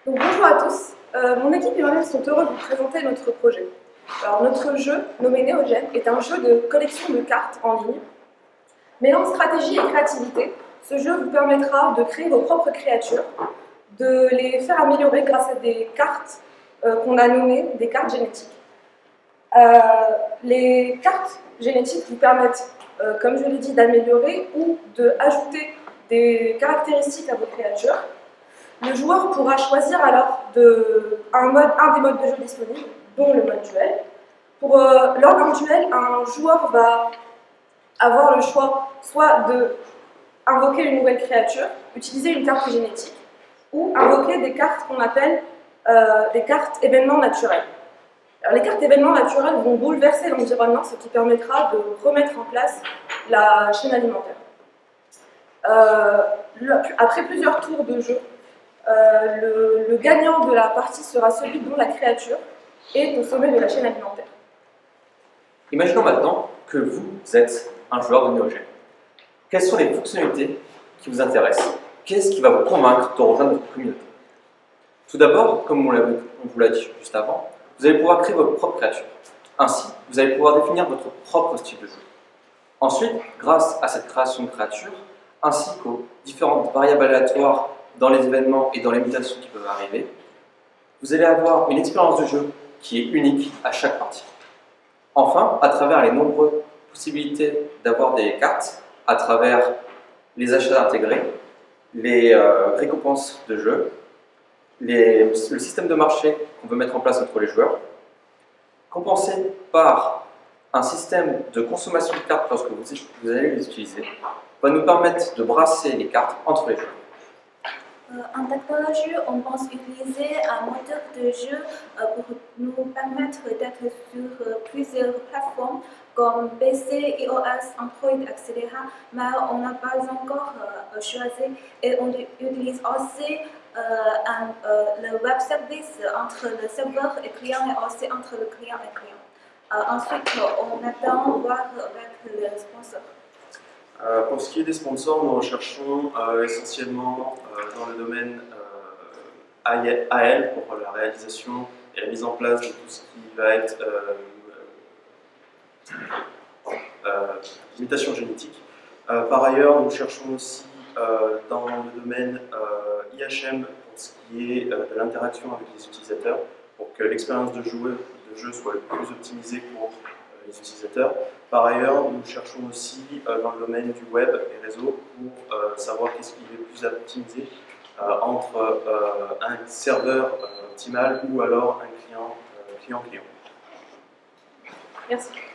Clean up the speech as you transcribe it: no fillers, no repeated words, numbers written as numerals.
Donc, bonjour à tous, mon équipe et moi-même sont heureux de vous présenter notre projet. Alors, notre jeu, nommé Néogène, est un jeu de collection de cartes en ligne. Mêlant stratégie et créativité, ce jeu vous permettra de créer vos propres créatures, de les faire améliorer grâce à des cartes qu'on a nommées des cartes génétiques. Les cartes génétiques vous permettent, comme je l'ai dit, d'améliorer ou d'ajouter des caractéristiques à vos créatures. Le joueur pourra choisir alors un des modes de jeu disponibles, dont le mode duel. Lors d'un duel, un joueur va avoir le choix soit d'invoquer une nouvelle créature, utiliser une carte génétique, ou invoquer des cartes qu'on appelle des cartes événements naturels. Alors, les cartes événements naturels vont bouleverser l'environnement, ce qui permettra de remettre en place la chaîne alimentaire. Après plusieurs tours de jeu, le gagnant de la partie sera celui dont la créature est au sommet de la chaîne alimentaire. Imaginons maintenant que vous êtes un joueur de Néogène. Quelles sont les fonctionnalités qui vous intéressent? Qu'est-ce qui va vous convaincre de rejoindre notre communauté? Tout d'abord, comme on vous l'a dit juste avant, vous allez pouvoir créer votre propre créature. Ainsi, vous allez pouvoir définir votre propre style de jeu. Ensuite, grâce à cette création de créature, ainsi qu'aux différentes variables aléatoires dans les événements et dans les mutations qui peuvent arriver, vous allez avoir une expérience de jeu qui est unique à chaque partie. Enfin, à travers les nombreuses possibilités d'avoir des cartes, à travers les achats intégrés, les récompenses de jeu, le système de marché qu'on peut mettre en place entre les joueurs, compensé par un système de consommation de cartes lorsque vous allez les utiliser, va nous permettre de brasser les cartes entre les joueurs. En technologie, on pense utiliser un moteur de jeu pour nous permettre d'être sur plusieurs plateformes comme PC, iOS, Android, etc. Mais on n'a pas encore choisi et on utilise aussi le web service entre le serveur et client et aussi entre le client et client. Ensuite, on attend voir avec le sponsor. Pour ce qui est des sponsors, nous recherchons essentiellement dans le domaine AL pour la réalisation et la mise en place de tout ce qui va être imitation génétique. Par ailleurs, nous cherchons aussi dans le domaine IHM pour ce qui est de l'interaction avec les utilisateurs, pour que l'expérience de jeu soit le plus optimisée pour les utilisateurs. Par ailleurs, nous cherchons aussi dans le domaine du web et réseau pour savoir qu'est-ce qui est le plus optimisé entre un serveur optimal ou alors un client-client. Merci.